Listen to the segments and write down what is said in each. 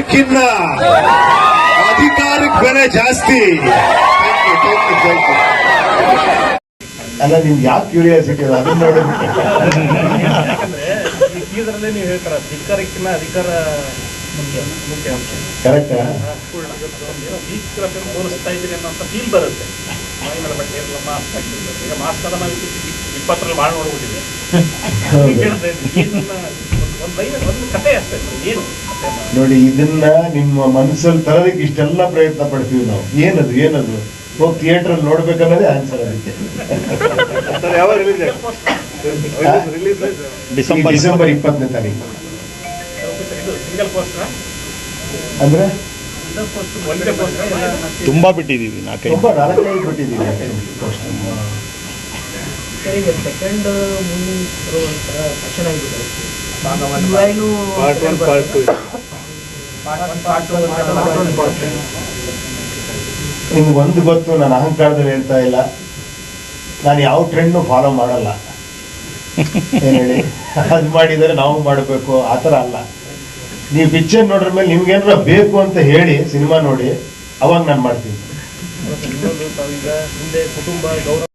ಜನಕ್ಕಿನ್ನ ಅಧಿಕಾರಕ್ಕೆ ಬೆಲೆ ಜಾಸ್ತಿ. ಅಲ್ಲ, ನಿಮ್ಗೆ ಯಾಕೆ ಕ್ಯೂರಿಯಾಸಿಟಿ ಅದ ಅದನ್ನ ನೋಡಿ. ಯಾಕಂದ್ರೆ ನೀವು ಹೇಳ್ತಾರ ಅಧಿಕಾರಕ್ಕಿಂತ ಅಧಿಕಾರ ಮುಖ್ಯ ಅಂಶ. ಕರೆಕ್ಟಾ? ತೋರಿಸ್ತಾ ಇದ್ದೀರಿ ಅನ್ನೋಂಥ ಫೀಲ್ ಬರುತ್ತೆ. ಮೈಮೇಲೆ ಬಟ್ಟೆ ಎಲ್ಲ ಮಾಸ್ಕ್ ಹಾಕಿರ್ತಾರೆ. ಈಗ ಮಾಸ್ಕ್ ಅದ ನಾವು 20ರಲ್ಲಿ ಮಾಡಿ ನೋಡ್ಬಿಟ್ಟಿದೆ. ಒಂದು ಕಥೆ ಅಷ್ಟೇ. ಏನು ನೋಡಿ, ಇದನ್ನ ನಿಮ್ಮ ಮನಸ್ಸಲ್ಲಿ ತರೋದಕ್ಕೆ ಇಷ್ಟೆಲ್ಲ ಪ್ರಯತ್ನ ಪಡ್ತೀವಿ ನಾವು. ಏನದು ಹೋಗಿ ಥಿಯೇಟರ್ ಅಲ್ಲಿ ನೋಡ್ಬೇಕನ್ನೋದೇ ಆನ್ಸರ್ ಅದಕ್ಕೆ. ಡಿಸೆಂಬರ್ 20ನೇ ತಾರೀಕು. ಅಂದ್ರೆ ತುಂಬಾ ಬಿಟ್ಟಿದೀವಿ, 4-5 ಬಿಟ್ಟಿದ್ದೀವಿ. ಸೆಕೆಂಡ್ ನಿಮ್ಗೊಂದು ಗೊತ್ತು, ನಾನು ಅಹಂಕಾರದಲ್ಲಿ ಹೇಳ್ತಾ ಇಲ್ಲ, ನಾನು ಯಾವ ಟ್ರೆಂಡ್ನು ಫಾಲೋ ಮಾಡಲ್ಲ. ಏನ್ ಹೇಳಿ, ಅದು ಮಾಡಿದರೆ ನಾವು ಮಾಡಬೇಕು ಆ ಥರ ಅಲ್ಲ. ನೀವು ಪಿಕ್ಚರ್ ನೋಡ್ರ ಮೇಲೆ ನಿಮ್ಗೇನಾರ ಬೇಕು ಅಂತ ಹೇಳಿ ಸಿನಿಮಾ ನೋಡಿ, ಅವಾಗ ನಾನು ಮಾಡ್ತೀನಿ. ಕುಟುಂಬ ಗೌರವ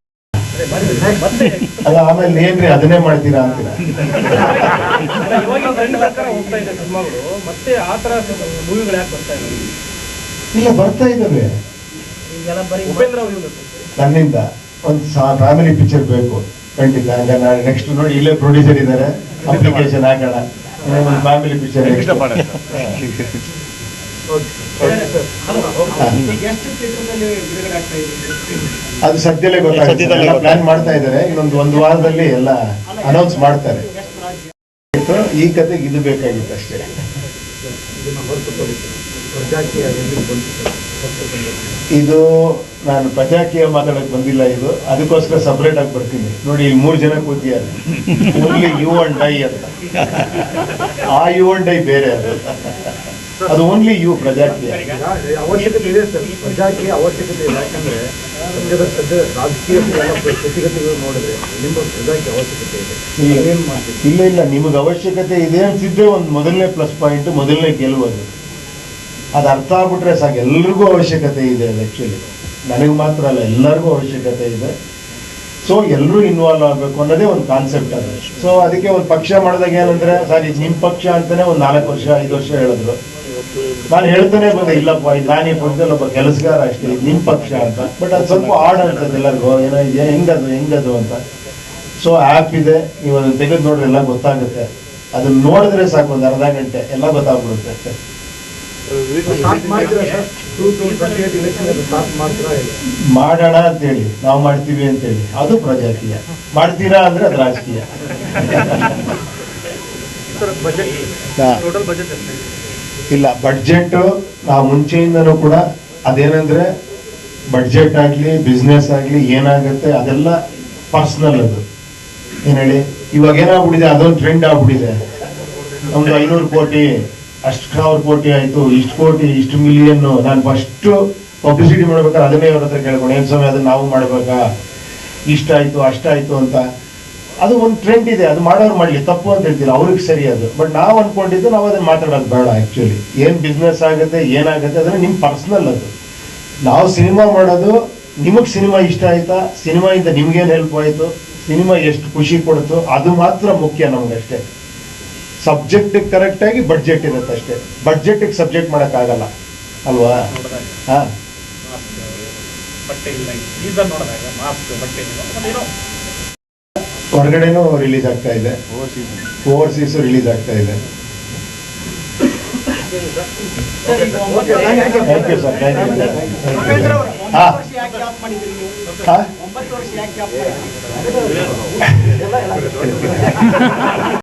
ಅಲ್ಲ, ಆಮೇಲೆ ಏನ್ರಿ ಅದನ್ನೇ ಮಾಡ್ತೀರಾ ಅಂತೀರಾ? ಹೋಗ್ತಾ ಇದೆ ಸಿನಿಮಾಗಳು. ಮತ್ತೆ ಆ ತರ ಮೂವಿಗಳು ಯಾಕೆ ಬರ್ತಾ ಇದೆ? ಇಲ್ಲ, ಬರ್ತಾ ಇದ್ದಾವೆ. ಉಪೇಂದ್ರ ನನ್ನಿಂದ ಒಂದು ಫ್ಯಾಮಿಲಿ ಪಿಕ್ಚರ್ ಬೇಕು ಖಂಡಿತ. ಹಂಗ ನಾನು ನೆಕ್ಸ್ಟ್ ನೋಡಿ, ಇಲ್ಲೇ ಪ್ರೊಡ್ಯೂಸರ್ ಇದ್ದಾರೆ, ಅಪ್ಲಿಕೇಶನ್ ಹಾಕೋಣ, ಒಂದು ಫ್ಯಾಮಿಲಿ ಪಿಕ್ಚರ್. ಅದು ಸದ್ಯದಲ್ಲೇ ಗೊತ್ತಾಗುತ್ತೆ. ಪ್ಲಾನ್ ಮಾಡ್ತಾ ಇದ್ದಾರೆ, ಇನ್ನೊಂದು ವಾರದಲ್ಲಿ ಎಲ್ಲ ಅನೌನ್ಸ್ ಮಾಡ್ತಾರೆ. ಈ ಕತೆಗೆ ಇದು ಬೇಕಾಗಿತ್ತು ಅಷ್ಟೇ. ಇದು ನಾನು ಪ್ರಜಾಕೀಯ ಮಾತಾಡಕ್ ಬಂದಿಲ್ಲ, ಇದು ಅದಕ್ಕೋಸ್ಕರ ಸಪರೇಟ್ ಆಗಿ ಬರ್ತೀನಿ. ನೋಡಿ, ಇಲ್ಲಿ 3 ಜನ ಕೂತಿದ್ದಾರೆ. ಓನ್ಲಿ ಯು ಅಂಡ್ ಐ ಅಂತ. ಆ ಯು ಅಂಡ್ ಐ ಬೇರೆ, ಅದು ಓನ್ಲಿ ಯು. ಪ್ರಜಾಕೀಯ ಅವಶ್ಯಕತೆ ಇದೆ ಸರ್, ಪ್ರಜಾಕೀಯ ಅವಶ್ಯಕತೆ ಇದೆ. ಯಾಕಂದ್ರೆ ಸದ್ಯ ರಾಜಕೀಯ ಸ್ಥಿತಿಗತಿಗಳು ನೋಡಿದ್ರೆ ನಿಮ್ಮ ಪ್ರಜಾಕೀಯ ಅವಶ್ಯಕತೆ ಇದೆ. ಇಲ್ಲ, ನಿಮಗೆ ಅವಶ್ಯಕತೆ ಇದೆ ಅನ್ಸಿದ್ರೆ ಒಂದು ಮೊದಲನೇ ಪ್ಲಸ್ ಪಾಯಿಂಟ್, ಮೊದಲನೇ ಗೆಲುವುದು. ಅದು ಅರ್ಥ ಆಗ್ಬಿಟ್ರೆ ಸಾಕು. ಎಲ್ರಿಗೂ ಅವಶ್ಯಕತೆ ಇದೆ. ಅದು ಆ್ಯಕ್ಚುಲಿ ನನಗೆ ಮಾತ್ರ ಅಲ್ಲ, ಎಲ್ಲರಿಗೂ ಅವಶ್ಯಕತೆ ಇದೆ. ಸೊ ಎಲ್ಲರೂ ಇನ್ವಾಲ್ವ್ ಆಗಬೇಕು ಅನ್ನೋದೇ ಒಂದು ಕಾನ್ಸೆಪ್ಟ್ ಅದು. ಸೊ ಅದಕ್ಕೆ ಒಂದು ಪಕ್ಷ ಮಾಡಿದಾಗ ಏನಂದ್ರೆ, ಸರ್ ಇದು ನಿಮ್ಮ ಪಕ್ಷ ಅಂತಾನೆ ಒಂದು 4 ವರ್ಷ 5 ವರ್ಷ ಹೇಳಿದ್ರು. ನಾನು ಹೇಳ್ತಾನೆ ಬಂದೆ, ಇಲ್ಲಪ್ಪ ಇದು ನಾನು ಈ ಪಕ್ಷದಲ್ಲಿ ಒಬ್ಬ ಕೆಲಸಗಾರ ಅಷ್ಟೇ, ಇದು ನಿಮ್ಮ ಪಕ್ಷ ಅಂತ. ಬಟ್ ಅದು ಸ್ವಲ್ಪ ಆಡ್ ಅನ್ಸುತ್ತೆ ಎಲ್ಲರಿಗೂ, ಏನೋ ಇದೆ ಹೆಂಗದು ಅಂತ. ಸೊ ಆ್ಯಪ್ ಇದೆ, ನೀವು ಅದನ್ನು ತೆಗೆದು ನೋಡ್ರಿ, ಎಲ್ಲ ಗೊತ್ತಾಗುತ್ತೆ. ಅದನ್ನ ನೋಡಿದ್ರೆ ಸಾಕು, ಒಂದು ಅರ್ಧ ಗಂಟೆ ಎಲ್ಲ ಗೊತ್ತಾಗ್ಬಿಡುತ್ತೆ. ಮಾಡೋಣ ಅಂತೇಳಿ ನಾವು ಮಾಡ್ತೀವಿ ಅಂತೇಳಿ, ಅದು ಪ್ರಜಾಕೀಯ. ಮಾಡ್ತೀರಾ ಅಂದ್ರೆ ಅದು ರಾಜಕೀಯ. ಇಲ್ಲ, ಬಡ್ಜೆಟ್ ನಾವು ಮುಂಚೆಯಿಂದನೂ ಕೂಡ ಅದೇನಂದ್ರೆ, ಬಡ್ಜೆಟ್ ಆಗಲಿ ಬಿಸ್ನೆಸ್ ಆಗಲಿ ಏನಾಗುತ್ತೆ ಅದೆಲ್ಲ ಪರ್ಸನಲ್. ಅದು ಏನ್ ಹೇಳಿ, ಇವಾಗ ಏನಾಗ್ಬಿಟ್ಟಿದೆ, ಅದೊಂದು ಟ್ರೆಂಡ್ ಆಗ್ಬಿಟ್ಟಿದೆ. ನಮ್ದು 500 ಕೋಟಿ, ಅಷ್ಟು 1000 ಕೋಟಿ ಆಯ್ತು, ಇಷ್ಟು ಕೋಟಿ, ಇಷ್ಟು ಮಿಲಿಯನ್. ನಾನು ಫಸ್ಟ್ ಪಬ್ಲಿಸಿಟಿ ಮಾಡ್ಬೇಕಾದ್ರೆ ಅದನ್ನೇ ಅವ್ರ ಹತ್ರ ಕೇಳ್ಕೊಂಡು, ಏನ್ ಸಮಯ ಅದನ್ನ ನಾವು ಮಾಡ್ಬೇಕಾ, ಇಷ್ಟಾಯ್ತು ಅಷ್ಟಾಯ್ತು ಅಂತ. ಅದು ಒಂದು ಟ್ರೆಂಡ್ ಇದೆ, ಅದು ಮಾಡೋರು ಮಾಡ್ಲಿ, ತಪ್ಪು ಅಂತ ಹೇಳ್ತೀವಿ, ಅವ್ರಿಗೆ ಸರಿ ಅದು. ಬಟ್ ನಾವು ಅನ್ಕೊಂಡಿದ್ದು ನಾವು ಅದನ್ನ ಮಾತಾಡೋದು ಬೇಡ. ಆಕ್ಚುಲಿ ಏನ್ ಬಿಸ್ನೆಸ್ ಆಗುತ್ತೆ ಏನಾಗುತ್ತೆ ಅದನ್ನ ನಿಮ್ ಪರ್ಸನಲ್. ಅದು ನಾವು ಸಿನಿಮಾ ಮಾಡೋದು, ನಿಮಗ್ ಸಿನಿಮಾ ಇಷ್ಟ ಆಯ್ತಾ, ಸಿನಿಮಾಯಿಂದ ನಿಮ್ಗೇನು ಹೆಲ್ಪ್ ಆಯ್ತು, ಸಿನಿಮಾ ಎಷ್ಟು ಖುಷಿ ಕೊಡ್ತು, ಅದು ಮಾತ್ರ ಮುಖ್ಯ ನಮ್ಗಷ್ಟೇ. ಸಬ್ಜೆಕ್ಟ್ ಕರೆಕ್ಟ್ ಆಗಿ ಬಡ್ಜೆಟ್ ಇರುತ್ತೆ ಅಷ್ಟೇ. ಬಡ್ಜೆಟ್ ಸಬ್ಜೆಕ್ಟ್ ಮಾಡಕ್ಕಾಗಲ್ಲ ಅಲ್ವಾ? ಹಾ, ಹೊರಗಡೆನೂ ರಿಲೀಸ್ ಆಗ್ತಾ ಇದೆ, ಓವರ್ಸೀಸ್ ರಿಲೀಸ್ ಆಗ್ತಾ ಇದೆ. Thank you sir, thank you.